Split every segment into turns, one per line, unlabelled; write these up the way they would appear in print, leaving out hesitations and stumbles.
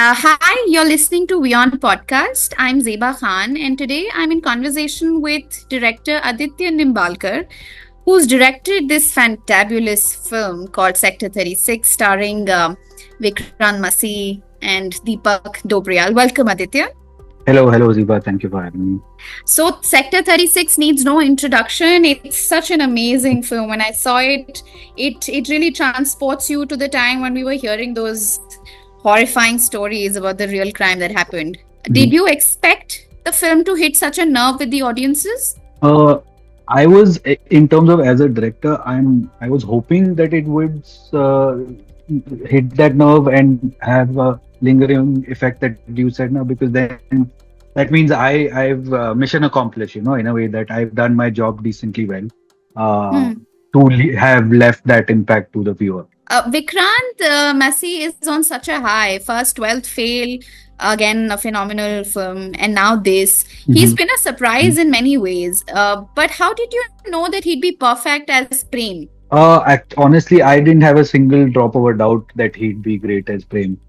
Hi, you're listening to WION Podcast. I'm Zeba Khan, and today I'm in conversation with director Aditya Nimbalkar, who's directed this fantabulous film called Sector 36, starring Vikrant Massey and Deepak Dobriyal. Welcome, Aditya.
Hello, Zeba. Thank you for having me.
So, Sector 36 needs no introduction. It's such an amazing film. When I saw it, it really transports you to the time when we were hearing those horrifying stories about the real crime that happened. Did you expect the film to hit such a nerve with the audiences?
I was, in terms of as a director, I was hoping that it would hit that nerve and have a lingering effect that you said now, because then that means I've mission accomplished, in a way that I've done my job decently well, to have left that impact to the viewer.
Vikrant Massey is on such a high. First 12th fail, again a phenomenal film, and now this. He's been a surprise in many ways. But how did you know that he'd be perfect as Prem?
Honestly, I didn't have a single drop of a doubt that he'd be great as Prem.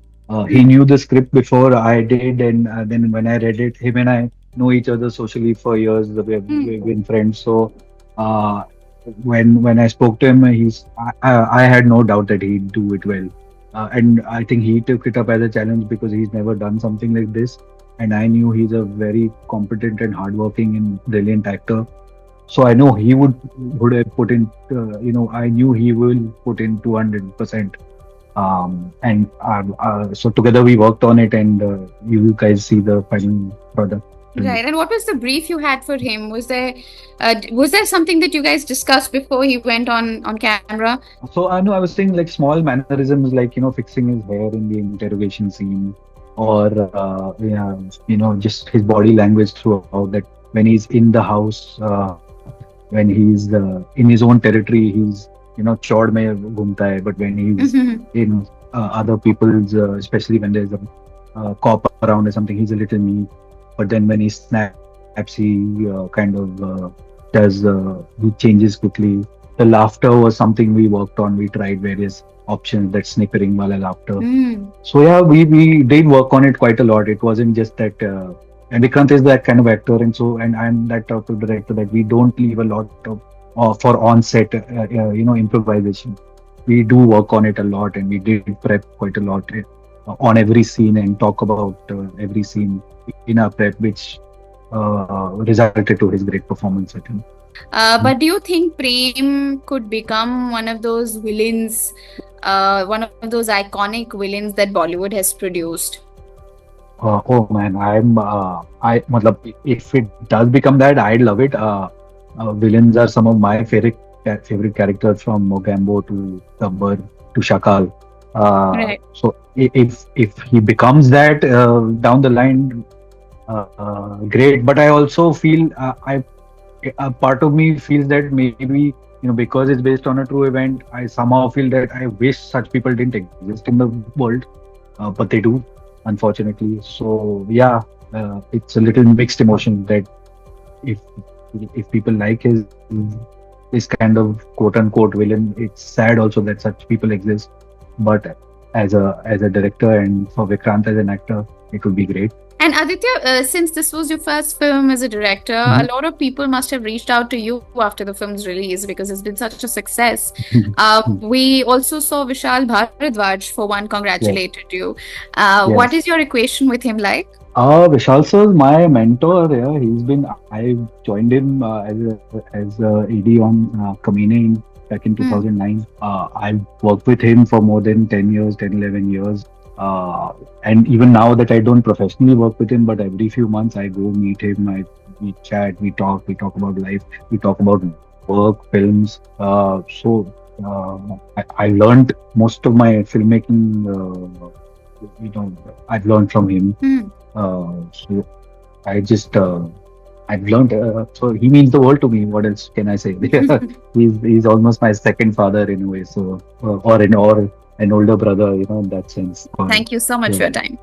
He knew the script before I did, and then when I read it, him and I know each other socially for years. We've been friends, so when I spoke to him, I had no doubt that he'd do it well, and I think he took it up as a challenge because he's never done something like this, and I knew he's a very competent and hardworking and brilliant actor. So I know he would have put in, I knew he will put in 200%. And so together we worked on it, and you guys see the final product.
Right. And what was the brief you had for him? Was there something that you guys discussed before he went on camera?
So I know I was saying like small mannerisms, like fixing his hair in the interrogation scene, or just his body language throughout that. When he's in the house, when he's in his own territory, he's chord mein ghumta hai, but when he's in other people's, especially when there's a cop around or something, he's a little meek. But then when he snaps, he he changes quickly. The laughter was something we worked on. We tried various options, that snickering wala laughter. So yeah, we did work on it quite a lot. It wasn't just that. And Vikrant is that kind of actor, and I'm that type of director that we don't leave a lot of for on-set, improvisation. We do work on it a lot, and we did prep quite a lot on every scene and talk about every scene in our prep, which resulted to his great performance, I think.
But do you think Prem could become one of those villains, one of those iconic villains that Bollywood has produced?
Oh man, if it does become that, I'd love it. Villains are some of my favorite characters, from Mogambo to Gabbar to Shakal.
Right.
So if he becomes that down the line, great. But I also feel a part of me feels that maybe because it's based on a true event, I somehow feel that I wish such people didn't exist in the world, but they do, unfortunately. So yeah, it's a little mixed emotion that if people like his kind of quote unquote villain, it's sad also that such people exist. But as a director, and for Vikrant as an actor, it would be great.
And Aditya, since this was your first film as a director, a lot of people must have reached out to you after the film's release because it's been such a success. We also saw Vishal Bharadwaj, for one, congratulated you. What is your equation with him like?
Vishal sir is my mentor. Yeah, I joined him as AD on Kamine back in 2009. I've worked with him for more than 10 years, 10, 11 years. And even now that I don't professionally work with him, but every few months I go meet him, we chat, we talk about life, we talk about work, films. I learned most of my filmmaking, I've learned from him. So I've learned, so he means the world to me. What else can I say? He's almost my second father in a way. So, or an older brother, in that sense.
Thank you so much for your time.